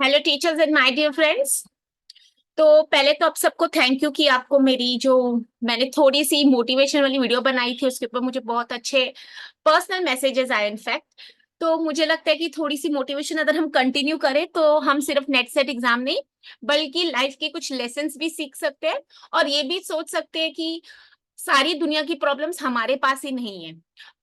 Hello teachers and my dear friends. तो पहले तो आप सबको थैंक यू कि आपको मेरी जो मैंने थोड़ी सी मोटिवेशन वाली वीडियो बनाई थी उसके ऊपर मुझे बहुत अच्छे पर्सनल मैसेजेस आए इनफैक्ट। तो मुझे लगता है कि थोड़ी सी मोटिवेशन अगर हम कंटिन्यू करें तो हम सिर्फ नेट सेट एग्जाम नहीं बल्कि लाइफ के कुछ लेसन्स भी सीख सकते हैं और ये भी सोच सकते हैं कि सारी दुनिया की प्रॉब्लम्स हमारे पास ही नहीं है।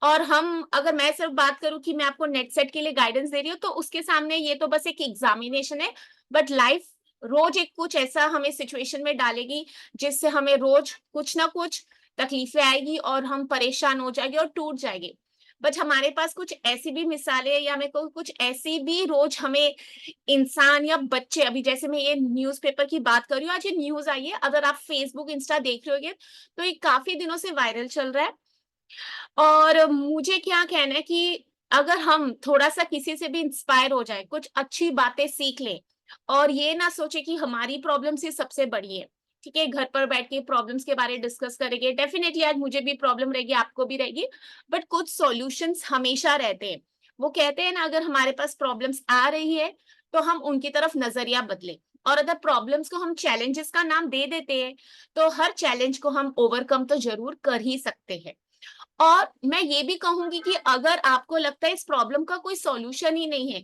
और हम अगर मैं सिर्फ बात करूं कि मैं आपको नेट सेट के लिए गाइडेंस दे रही हूँ तो उसके सामने ये तो बस एक एग्जामिनेशन है। बट लाइफ रोज एक कुछ ऐसा हमें सिचुएशन में डालेगी जिससे हमें रोज कुछ ना कुछ तकलीफें आएगी और हम परेशान हो जाएंगे और टूट जाएंगे। बट हमारे पास कुछ ऐसी भी मिसालें या मेरे को कुछ ऐसी भी रोज हमें इंसान या बच्चे, अभी जैसे मैं ये न्यूज़पेपर की बात कर रही हूँ, आज ये न्यूज आई है, अगर आप फेसबुक इंस्टा देख रहे होगे तो ये काफी दिनों से वायरल चल रहा है। और मुझे क्या कहना है कि अगर हम थोड़ा सा किसी से भी इंस्पायर हो जाए, कुछ अच्छी बातें सीख लें और ये ना सोचे कि हमारी प्रॉब्लम ही सबसे बड़ी है। ठीक है, घर पर बैठ के प्रॉब्लम्स के बारे में डिस्कस करेंगे, डेफिनेटली आज मुझे भी प्रॉब्लम रहेगी, आपको भी रहेगी। बट कुछ सॉल्यूशंस हमेशा रहते हैं। वो कहते हैं ना, अगर हमारे पास प्रॉब्लम्स आ रही है तो हम उनकी तरफ नजरिया बदले। और अगर प्रॉब्लम्स को हम चैलेंजेस का नाम दे देते हैं तो हर चैलेंज को हम ओवरकम तो जरूर कर ही सकते हैं। और मैं ये भी कहूंगी कि अगर आपको लगता है इस प्रॉब्लम का कोई सॉल्यूशन ही नहीं है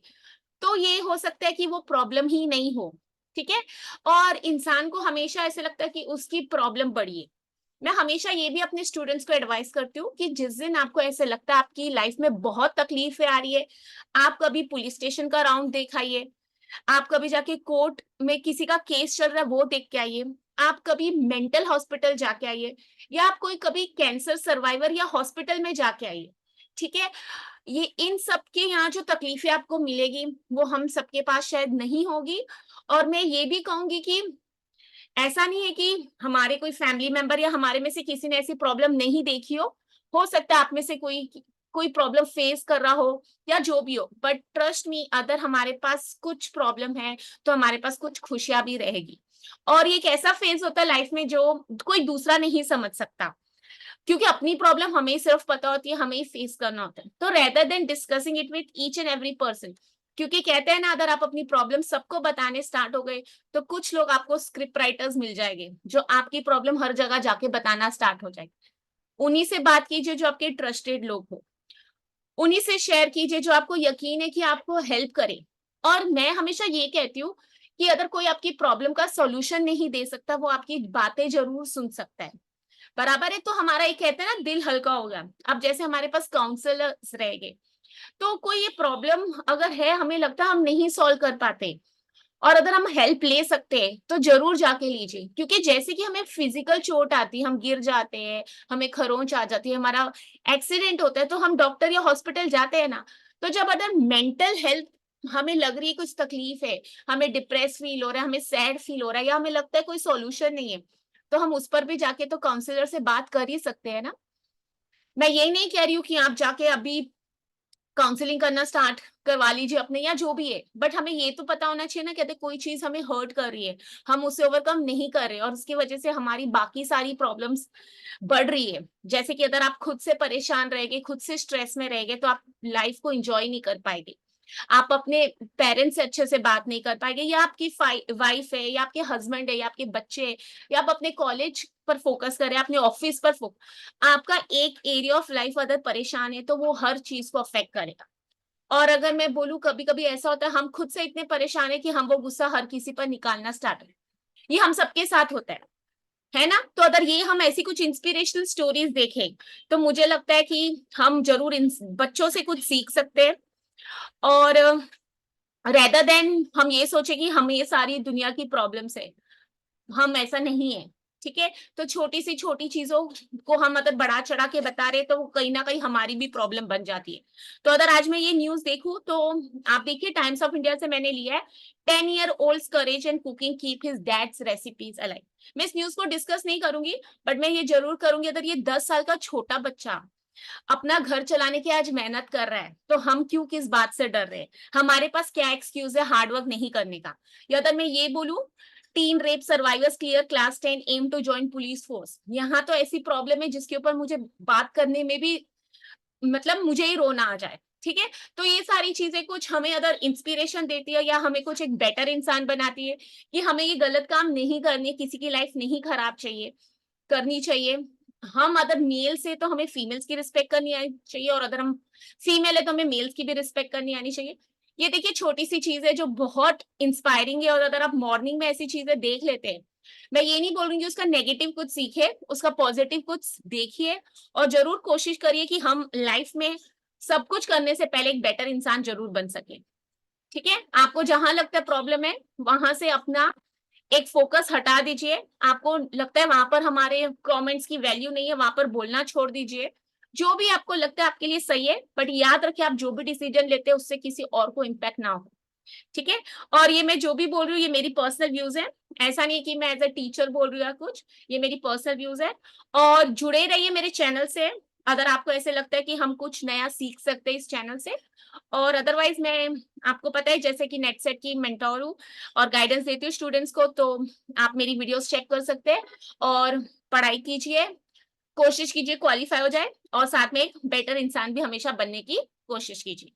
तो ये हो सकता है कि वो प्रॉब्लम ही नहीं हो। ठीक है। और इंसान को हमेशा ऐसे लगता है कि उसकी प्रॉब्लम बड़ी है। मैं हमेशा ये भी अपने स्टूडेंट्स को एडवाइस करती हूँ कि जिस दिन आपको ऐसे लगता है आपकी लाइफ में बहुत तकलीफें आ रही है, आप कभी पुलिस स्टेशन का राउंड देखाइए, आप कभी जाके कोर्ट में किसी का केस चल रहा है वो देख के आइए, आप कभी मेंटल हॉस्पिटल जाके आइए, या आप कोई कभी कैंसर सर्वाइवर या हॉस्पिटल में जाके आइए। ठीक है। ये इन सब के यहाँ जो तकलीफें आपको मिलेगी वो हम सबके पास शायद नहीं होगी। और मैं ये भी कहूंगी कि ऐसा नहीं है कि हमारे कोई फैमिली मेंबर या हमारे में से किसी ने ऐसी प्रॉब्लम नहीं देखी हो सकता है आप में से कोई कोई प्रॉब्लम फेस कर रहा हो या जो भी हो, बट ट्रस्ट मी, अगर हमारे पास कुछ प्रॉब्लम है तो हमारे पास कुछ खुशियां भी रहेगी। और ये एक ऐसा फेज होता है लाइफ में जो कोई दूसरा नहीं समझ सकता, क्योंकि अपनी प्रॉब्लम हमें ही सिर्फ पता होती है, हमें ही फेस करना होता है। तो rather than discussing it with each and every person, क्योंकि कहते हैं ना, अगर आप अपनी प्रॉब्लम सबको बताने स्टार्ट हो गए तो कुछ लोग आपको स्क्रिप्ट राइटर्स मिल जाएंगे जो आपकी प्रॉब्लम हर जगह जाके बताना स्टार्ट हो जाएगी। उन्हीं से बात कीजिए जो आपके ट्रस्टेड लोग हो, उन्हीं से शेयर कीजिए जो आपको यकीन है कि आपको हेल्प करे। और मैं हमेशा ये कहती हूँ कि अगर कोई आपकी प्रॉब्लम का सॉल्यूशन नहीं दे सकता, वो आपकी बातें जरूर सुन सकता है। बराबर है। तो हमारा एक कहते हैं ना, दिल हल्का हो गया। अब जैसे हमारे पास काउंसलर्स रहेंगे तो कोई ये प्रॉब्लम अगर है, हमें लगता है हम नहीं सॉल्व कर पाते और अगर हम हेल्प ले सकते हैं तो जरूर जाके लीजिए। क्योंकि जैसे कि हमें फिजिकल चोट आती है, हम गिर जाते हैं, हमें खरोंच आ जाती है, हमारा एक्सीडेंट होता है तो हम डॉक्टर या हॉस्पिटल जाते हैं ना। तो जब अगर मेंटल हेल्थ हमें लग रही है कुछ तकलीफ है, हमें डिप्रेस फील हो रहा है, हमें सैड फील हो रहा है, या हमें लगता है कोई सॉल्यूशन नहीं है, तो हम उस पर भी जाके तो काउंसलर से बात कर ही सकते हैं ना। मैं यही नहीं कह रही हूँ कि आप जाके अभी काउंसलिंग करना स्टार्ट करवा लीजिए अपने, या जो भी है, बट हमें ये तो पता होना चाहिए ना, कहते कोई चीज हमें हर्ट कर रही है, हम उसे ओवरकम नहीं कर रहे और उसकी वजह से हमारी बाकी सारी प्रॉब्लम्स बढ़ रही है। जैसे कि अगर आप खुद से परेशान रहेंगे, खुद से स्ट्रेस में रहेंगे तो आप लाइफ को एंजॉय नहीं कर पाएंगे, आप अपने पेरेंट्स से अच्छे से बात नहीं कर पाएंगे, या आपकी वाइफ है, या आपके हस्बैंड है, या आपके बच्चे हैं, या आप अपने कॉलेज पर फोकस करें, अपने ऑफिस पर फोकस, आपका एक एरिया ऑफ लाइफ अगर परेशान है तो वो हर चीज को अफेक्ट करेगा। और अगर मैं बोलूं, कभी कभी ऐसा होता है हम खुद से इतने परेशान है कि हम वो गुस्सा हर किसी पर निकालना स्टार्ट करें। ये हम सबके साथ होता है ना। तो अगर ये हम ऐसी कुछ इंस्पिरेशनल स्टोरीज देखें तो मुझे लगता है कि हम जरूर इन बच्चों से कुछ सीख सकते हैं। और रेदर देन हम ये सोचे कि हम ये सारी दुनिया की प्रॉब्लम्स है, हम ऐसा नहीं है। ठीक है। तो छोटी सी छोटी चीजों को हम अगर बढ़ा चढ़ा के बता रहे तो वो कहीं ना कहीं हमारी भी प्रॉब्लम बन जाती है। तो अगर आज मैं ये न्यूज देखूं तो आप देखिए, टाइम्स ऑफ इंडिया से मैंने लिया है, 10-year-old's courage and cooking keep his dad's recipes alive. मैं इस न्यूज को डिस्कस नहीं करूंगी, बट मैं ये जरूर करूंगी, अगर ये 10 साल का छोटा बच्चा अपना घर चलाने की आज मेहनत कर रहा है तो हम क्यों किस बात से डर रहे हैं? हमारे पास क्या एक्सक्यूज है हार्डवर्क नहीं करने का? या अगर मैं ये बोलूं, teen rape survivors clear class 10 aim to join police force, यहाँ तो ऐसी प्रॉब्लम है जिसके ऊपर मुझे बात करने में भी मतलब मुझे ही रोना आ जाए। ठीक है? तो ये सारी चीज़ें कुछ हमें अगर इंस्पिरेशन देती है या हमें कुछ एक बेटर इंसान बनाती है कि हमें ये गलत काम नहीं करने, किसी की लाइफ नहीं खराब करनी चाहिए। हम अगर मेल्स हैं तो हमें फीमेल्स की रिस्पेक्ट करनी आनी चाहिए और अगर हम फीमेल है तो हमें मेल्स की भी रिस्पेक्ट करनी आनी चाहिए। ये देखिए छोटी-सी चीज़ है जो बहुत इंस्पायरिंग है और अगर आप मॉर्निंग में ऐसी चीज़ें देख लेते हैं, मैं ये नहीं बोल रही हूँ कि उसका नेगेटिव कुछ सीखें, उसका पॉजिटिव कुछ देखिए और ज़रूर कोशिश करिए कि हम लाइफ में सब कुछ करने से पहले एक बेटर इंसान ज़रूर बन सकें। ठीक है? आपको जहाँ लगता है प्रॉब्लम है, वहाँ से अपना एक फ़ोकस हटा दीजिए। आपको लगता है वहाँ पर हमारे कमेंट्स की वैल्यू नहीं है, वहाँ पर बोलना छोड़ दीजिए। जो भी आपको लगता है आपके लिए सही है, बट याद रखिए आप जो भी डिसीज़न लेते हैं उससे किसी और को इम्पैक्ट ना हो। ठीक है? और ये मैं जो भी बोल रही हूँ ये मेरी पर्सनल व्यूज़ हैं। ऐसा नहीं है कि मैं एज़ अ टीचर बोल रही हूँ या कुछ, ये मेरी पर्सनल व्यूज़ हैं और जुड़े रहिए मेरे चैनल से। अगर आपको ऐसे लगता है कि हम कुछ नया सीख सकते हैं इस चैनल से और अदरवाइज़ मैं आपको पता है जैसे कि नेट सेट की मेंटर हूँ और गाइडेंस देती हूँ स्टूडेंट्स को, तो आप मेरी वीडियोज़ चेक कर सकते हैं और पढ़ाई कीजिए, कोशिश कीजिए क्वालीफाई हो जाए और साथ में एक बेटर इंसान भी हमेशा बनने की कोशिश कीजिए।